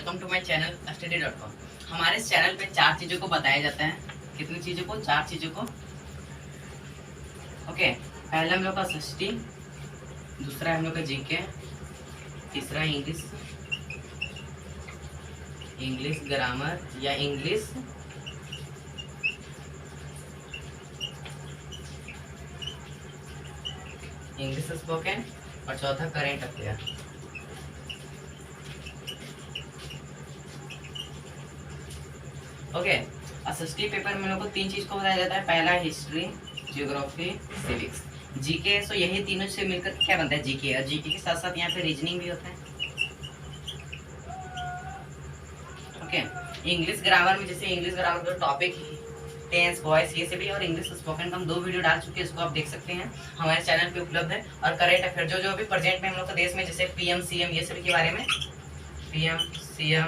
Welcome to my channel study.com। हमारे इस channel पे 4 चीज़ों को बताया जाता है। कितनी चीज़ों को? 4 चीज़ों को। ओके, पहला हम लोग का षष्ठी, दूसरा हम लोग का जीके, तीसरा इंग्लिश ग्रामर या इंग्लिश स्पोकन, और चौथा करेंट अफेयर। ओके, षष्ठी पेपर में हम लोग को 3 चीज को बताया जाता है। पहला हिस्ट्री, ज्योग्राफी, सिविक्स। जीके सो यही तीनों से मिलकर क्या बनता है? जीके। और जीके के साथ साथ यहाँ पे रीजनिंग भी होता है। ओके, इंग्लिश ग्रामर में जैसे इंग्लिश ग्रामर का टॉपिक टेंस, वॉइस, ये से भी, और इंग्लिश स्पोकन का हम 2 वीडियो डाल चुके हैं, इसको आप देख सकते हैं, हमारे चैनल पे उपलब्ध है। और करेंट अफेयर जो अभी प्रेजेंट में हम लोग के देश में, जैसे पीएम सीएम ये सभी के बारे में, पीएम सीएम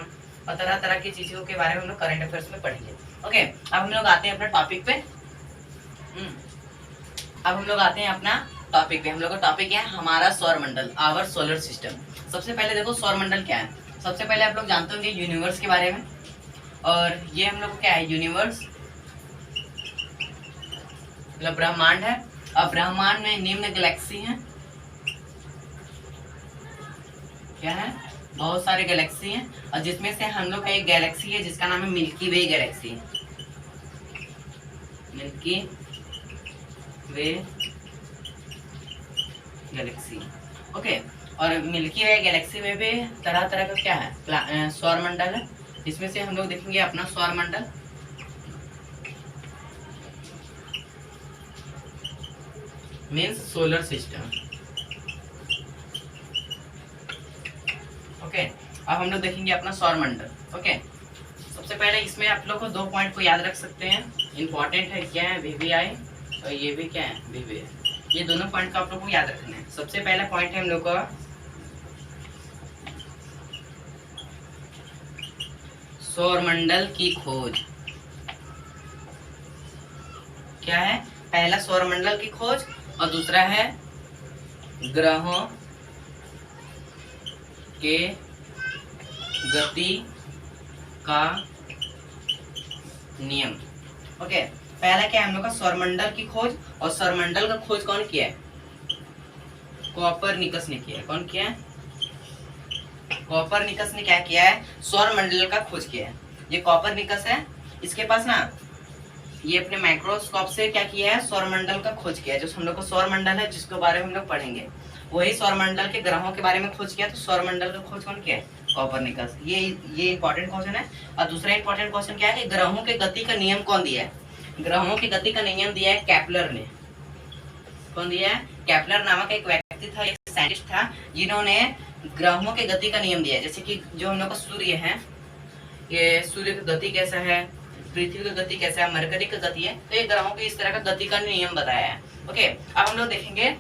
और तरह तरह की चीजों के बारे में हम लोग करंट अफेयर्स में पढ़ेंगे। ओके, अब हम लोग आते हैं अपना टॉपिक पे। हम लोग का टॉपिक है हमारा सौरमंडल, आवर सोलर सिस्टम। सबसे पहले देखो सौरमंडल क्या है। सबसे पहले आप लोग जानते होंगे यूनिवर्स के बारे में, और ये हम लोग को क्या है? यूनिवर्स मतलब ब्रह्मांड है। अब ब्रह्मांड में निम्न गैलेक्सी हैं। क्या है? बहुत सारे गैलेक्सी हैं, और जिसमें से हम लोग का एक गैलेक्सी है जिसका नाम है मिल्की वे गैलेक्सी। मिल्की वे गैलेक्सी। ओके, और मिल्की वे गैलेक्सी में भी तरह तरह का क्या है? सौरमंडल है। इसमें से हम लोग देखेंगे अपना सौरमंडल। Means solar system. ओके, अब हम लोग देखेंगे अपना सौरमंडल। ओके, सबसे पहले इसमें आप लोग को 2 पॉइंट को याद रख सकते हैं, इंपॉर्टेंट है। क्या है? वीवीआई, और ये भी क्या है? वीवीआई। ये दोनों पॉइंट को आप लोग को याद रखना है। सबसे पहला पॉइंट है हम लोग का सौरमंडल की खोज। क्या है? पहला सौरमंडल की खोज, और दूसरा है ग्रहों के गति का नियम। ओके, पहला क्या है? हम लोग का सौरमंडल की खोज, और सौरमंडल का खोज कौन किया है? कोपरनिकस ने किया है। कौन किया है? कोपरनिकस ने क्या किया है? सौरमंडल का खोज किया है। ये कोपरनिकस है, इसके पास ना ये अपने माइक्रोस्कोप से क्या किया है? सौरमंडल का खोज किया है। जो हम लोग को सौरमंडल है जिसके बारे में हम लोग पढ़ेंगे, वही सौरमंडल के ग्रहों के बारे में खोज किया। तो सौरमंडल का खोज कौन किया है? कोपरनिकस। ये इंपॉर्टेंट क्वेश्चन है। और दूसरा इंपॉर्टेंट क्वेश्चन क्या है कि ग्रहों के गति का नियम कौन दिया है? ग्रहों की गति का नियम दिया है केपलर ने। कौन दिया है? केपलर नामक एक व्यक्ति था, एक साइंटिस्ट था, जिन्होंने ग्रहों के गति का नियम दिया है। जैसे कि जो हम लोग का सूर्य है, ये सूर्य की गति कैसा है, पृथ्वी की गति कैसा है, मरकरी की गति है, तो ये ग्रहों की इस तरह का गति का नियम बताया है। ओके, अब हम लोग देखेंगे,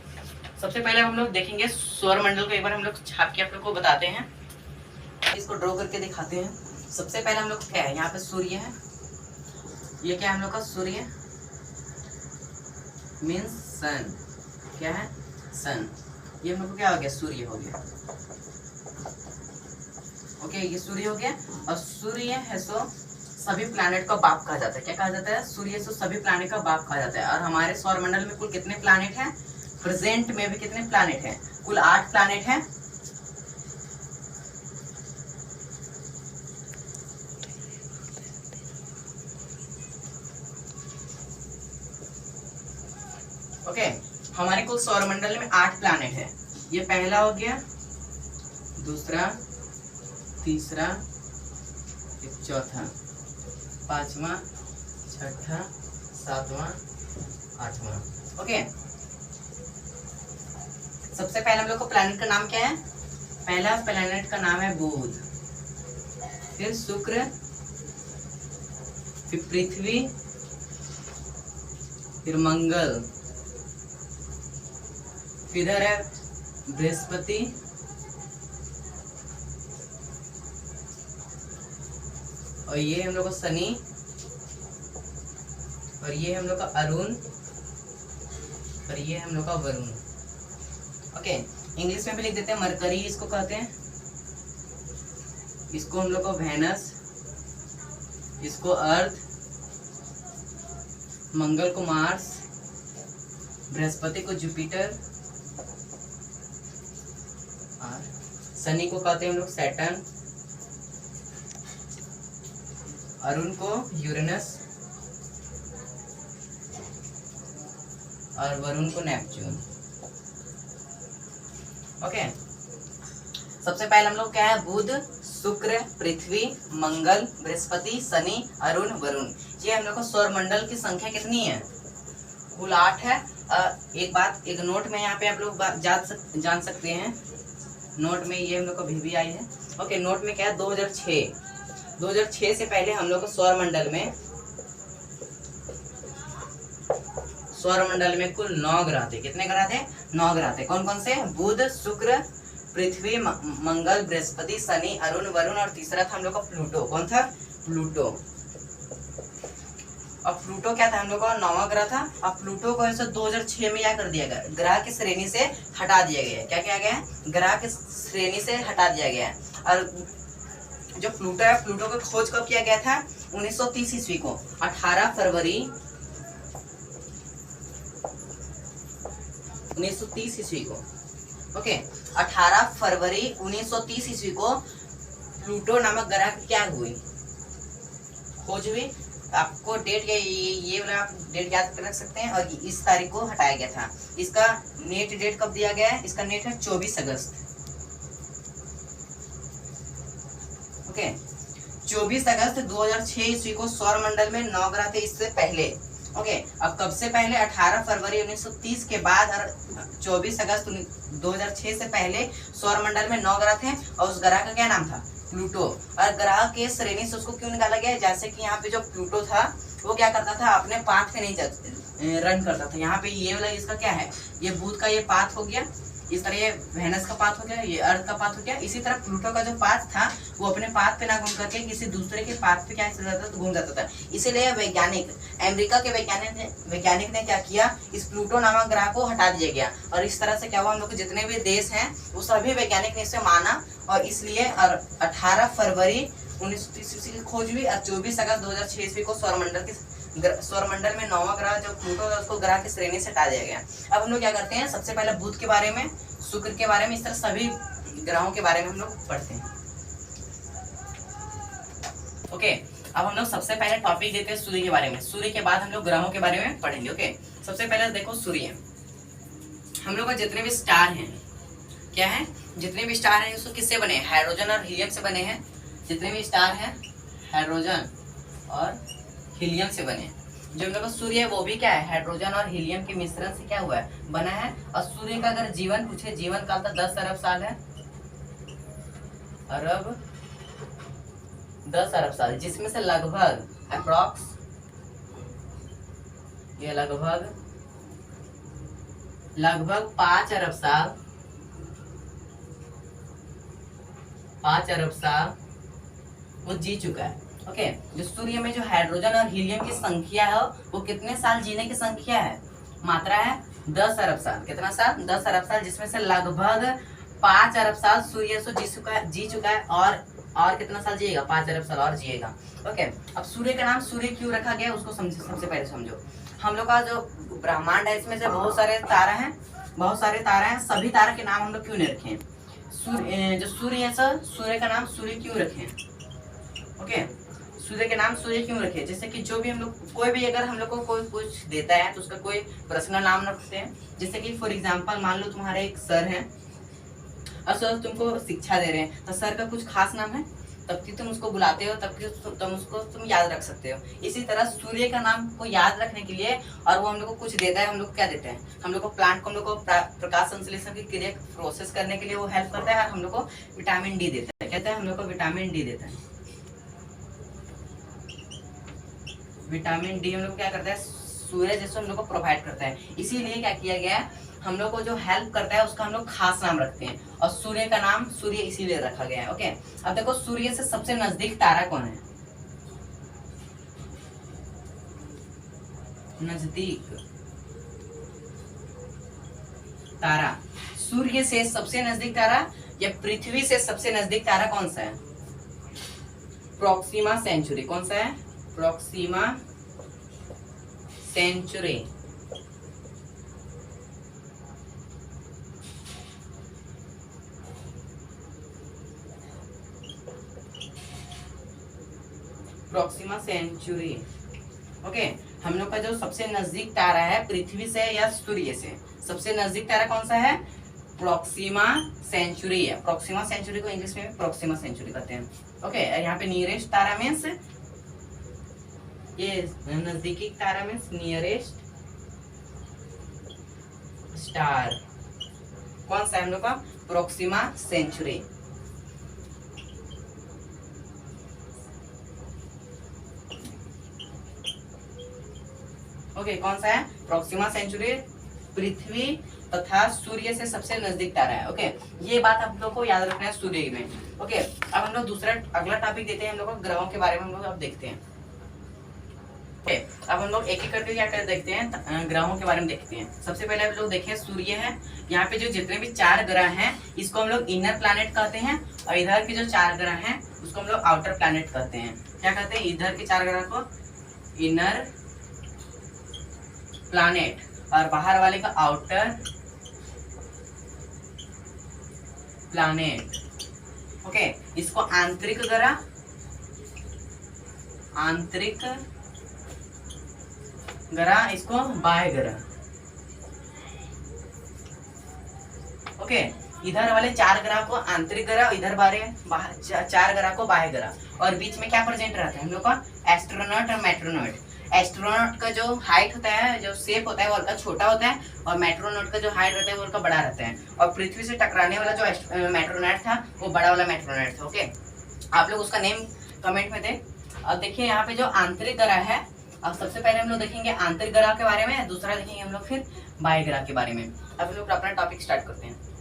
सबसे पहले हम लोग देखेंगे सौरमंडल को। एक बार हम लोग छाप के आप लोग को बताते हैं, इसको ड्रॉ करके दिखाते हैं। सबसे पहले हम लोग क्या है? यहाँ पे सूर्य है। ये क्या है? हम लोग का सूर्य मीन्स सन। क्या है? सन। ये हम लोग को क्या हो गया? सूर्य हो गया। ओके, ये सूर्य हो गया। और सूर्य है सो सभी प्लैनेट का बाप कहा जाता है। क्या कहा जाता है? सूर्य सो सभी प्लैनेट का बाप कहा जाता है। और हमारे सौरमंडल में कुल कितने प्लैनेट हैं? प्रेजेंट में भी कितने प्लैनेट हैं? कुल 8 प्लैनेट हैं। ओके, हमारे कुल सौरमंडल में 8 प्लैनेट है। ये पहला हो गया, दूसरा, तीसरा, चौथा, पांचवा, छठा, सातवां, आठवां। ओके, सबसे पहले हम लोग को प्लैनेट का नाम क्या है? पहला प्लैनेट का नाम है बुध, फिर शुक्र, फिर पृथ्वी, फिर मंगल, इधर है बृहस्पति, और ये हम लोग का शनि, और ये हम लोग का अरुण, और ये हम लोग का वरुण। ओके, इंग्लिश में भी लिख देते हैं मरकरी, इसको कहते हैं इसको हम लोग को वेनस, इसको अर्थ, मंगल को मार्स, बृहस्पति को जुपिटर, और शनि को कहते हैं हम लोग सैटर्न, अरुण को यूरेनस और वरुण को नेपच्यून। ओके, सबसे पहले हम लोग क्या है, बुध, शुक्र, पृथ्वी, मंगल, बृहस्पति, शनि, अरुण, वरुण, ये हम लोग को सौर मंडल की संख्या कितनी है, कुल 8 है। एक बात, एक नोट में यहाँ पे आप लोग जान सकते हैं, नोट में ये हम लोग को भी आई है। ओके, नोट में क्या है, 2006 से पहले हम लोग को सौर मंडल में कुल 9 ग्रह थे। कितने ग्रह थे, 9 ग्रह थे। कौन कौन से, बुध, शुक्र, पृथ्वी, मंगल, बृहस्पति, शनि, अरुण, वरुण, और तीसरा था हम लोग का प्लूटो। कौन था, प्लूटो। और प्लूटो क्या था, हम लोग का 9वां ग्रह था। अब प्लूटो को ऐसे 2006 में क्या कर दिया गया, ग्रह की श्रेणी से हटा दिया गया। क्या किया गया, ग्रह की श्रेणी से हटा दिया गया। और जो प्लूटो है, प्लूटो की खोज कब किया गया था, 1930 ईस्वी को, 18 फरवरी 1930 ईस्वी को। ओके, 18 फरवरी 1930 ईस्वी को प्लूटो नामक ग्रह की क्या हुई, खोज हुई। आपको डेट ये वाला आप डेट याद कर रख सकते हैं। और इस तारीख को हटाया गया था। इसका नेट डेट कब दिया गया है, इसका नेट है 24 अगस्त। ओके, 24 अगस्त 2006 ईस्वी को सौर मंडल में 9 ग्रह थे इससे पहले। ओके, अब कब से पहले, 18 फरवरी 1930 के बाद और 24 अगस्त 2006 से पहले सौर मंडल में 9 ग्रह थे। और उस ग्रह का क्या नाम था, प्लूटो। और ग्रह के श्रेणी से उसको क्यों निकाला गया, जैसे कि यहाँ पे जो प्लूटो था वो क्या करता था, अपने पाथ पे नहीं रन करता था। यहाँ पे ये वाला इसका क्या है, ये बुध का ये पाथ हो गया, इस तरह ये वेनस का पाथ हो गया, ये अर्थ का पाथ हो गया। इसी तरह प्लूटो का जो पाथ था वो अपने पाथ पे ना घूम करके किसी दूसरे के पाथ पे क्या घूम जाता था। इसीलिए वैज्ञानिक, अमेरिका के वैज्ञानिक ने क्या किया, इस प्लूटो नामक ग्रह को हटा दिया गया। और इस तरह से क्या हुआ, हम लोग के जितने भी देश हैं वो सभी वैज्ञानिक ने इसे माना। और इसलिए 18 फरवरी 1930 की खोज हुई और 24 अगस्त 2006 ईस्वी को सौर मंडल में 9वां ग्रह जो प्लूटो था उसको ग्रह की श्रेणी से हटा दिया गया। अब हम लोग क्या करते हैं, सबसे पहले बुध के बारे में, शुक्र के बारे में, इस तरह सभी ग्रहों के बारे में हम लोग पढ़ते हैं। ओके, अब हम लोग सबसे पहले टॉपिक देते हैं सूर्य के बारे में। सूर्य के बाद हम लोग ग्रहों के बारे में पढ़ेंगे। ओके, सबसे पहले देखो सूर्य, हम लोग का जितने भी स्टार हैं, क्या है, जितने भी स्टार हैं उसको किससे बने, हाइड्रोजन और हीलियम से बने हैं। जितने भी स्टार हैं हाइड्रोजन और हीलियम से बने। जो हम लोग का सूर्य है वो भी क्या है, हाइड्रोजन और हीलियम के मिश्रण से क्या हुआ है, बना है। और सूर्य का अगर जीवन पूछे, जीवन काल तो 10 अरब साल है, 10 अरब साल, जिसमें से लगभग अप्रॉक्स ये लगभग 5 अरब साल, 5 अरब साल वो जी चुका है। ओके, जो सूर्य में जो हाइड्रोजन और हीलियम की संख्या है वो कितने साल जीने की संख्या है, मात्रा है 10 अरब साल। कितना साल, 10 अरब साल, जिसमें से लगभग 5 अरब साल सूर्य से जी चुका है। और कितना साल जिएगा, 5 अरब साल और जिएगा। ओके, अब सूर्य का नाम सूर्य क्यों रखा गया उसको सबसे पहले समझो। हम लोग का जो ब्रह्मांड है इसमें से बहुत सारे तारा हैं, सभी तारा के नाम हम लोग क्यों नहीं रखे, जो सूर्य है सर, सूर्य का नाम सूर्य क्यों रखें। ओके, सूर्य के नाम सूर्य क्यों रखे, जैसे कि जो भी हम लोग, कोई भी अगर हम लोग को कोई कुछ देता है तो उसका कोई पर्सनल नाम रखते हैं। जैसे कि फॉर एग्जांपल मान लो तुम्हारे एक सर हैं और सर तुमको शिक्षा दे रहे हैं, तो सर का कुछ खास नाम है, तब कि तुम उसको बुलाते हो, तब कि तुम उसको याद रख सकते हो। इसी तरह सूर्य का नाम को याद रखने के लिए, और वो हम लोग को कुछ देता है, हम लोग क्या देते हैं, हम लोग को प्लांट को हम लोग को प्रकाश संश्लेषण की क्रिया प्रोसेस करने के लिए वो हेल्प करता है, और हम लोग को विटामिन डी देता है। कहते हैं हम लोग को विटामिन डी देता है। विटामिन डी हम लोग क्या करता है, सूर्य जैसे हम लोग को प्रोवाइड करता है। इसीलिए क्या किया गया है, हम लोग को जो हेल्प करता है उसका हम लोग खास नाम रखते हैं, और सूर्य का नाम सूर्य इसीलिए रखा गया है। ओके, अब देखो सूर्य से सबसे नजदीक तारा कौन है, नजदीक तारा, सूर्य से सबसे नजदीक तारा या पृथ्वी से सबसे नजदीक तारा कौन सा है, प्रोक्सिमा सेंचुरी। कौन सा है? Proxima Centauri. Proxima Centauri. Okay, हम लोग का जो सबसे नजदीक तारा है पृथ्वी से या सूर्य से, सबसे नजदीक तारा कौन सा है? प्रोक्सिमा सेंचुरी है। प्रोक्सिमा सेंचुरी को इंग्लिश में प्रोक्सिमा सेंचुरी कहते हैं। ओके, यहाँ पे नियरेस्ट तारा मीन्स, ये नजदीकी तारा मीन्स नियरेस्ट स्टार। कौन सा है हम लोग का? Proxima Centauri. ओके, कौन सा है? प्रोक्सिमा सेंचुरी पृथ्वी तथा सूर्य से सबसे नजदीक तारा है। ओके, ये बात आप लोग को याद रखना है सूर्य में। ओके, अब हम लोग दूसरा अगला टॉपिक देते हैं हम लोग को ग्रहों के बारे में। हम लोग अब देखते हैं। ओके, अब हम लोग एक एक करके क्या कर देखते हैं, ग्रहों के बारे में देखते हैं। सबसे पहले हम लोग देखें सूर्य है। यहाँ पे जो जितने भी 4 ग्रह हैं इसको हम लोग इनर प्लैनेट कहते हैं, और इधर के जो 4 ग्रह हैं उसको हम लोग आउटर प्लैनेट कहते हैं। क्या कहते हैं? इधर के 4 ग्रह को इनर प्लैनेट और बाहर वाले का आउटर प्लैनेट। ओके, इसको आंतरिक ग्रह, आंतरिक ग्रह, इसको बाह्य ग्रह। ओके, इधर वाले 4 ग्रह को आंतरिक ग्रह, इधर वाले 4 ग्रह को बाह्य ग्रह, और बीच में क्या प्रेजेंट रहता है हम लोग का? एस्ट्रोनॉट और मेट्रोनॉट। एस्ट्रोनॉट का जो हाइट होता है, जो शेप होता है वो हल्का छोटा होता है, और मेट्रोनॉट का जो हाइट रहता है वो हल्का बड़ा रहता है। और पृथ्वी से टकराने वाला जो मेट्रोनॉट था वो बड़ा वाला मेट्रोनॉट था। ओके, आप लोग उसका नेम कमेंट में दें। अब देखिए यहाँ पे जो आंतरिक ग्रह है, अब सबसे पहले हम लोग देखेंगे आंतरिक ग्रह के बारे में, दूसरा देखेंगे हम लोग फिर बाह्य ग्रह के बारे में। अब हम लोग अपना टॉपिक स्टार्ट करते हैं।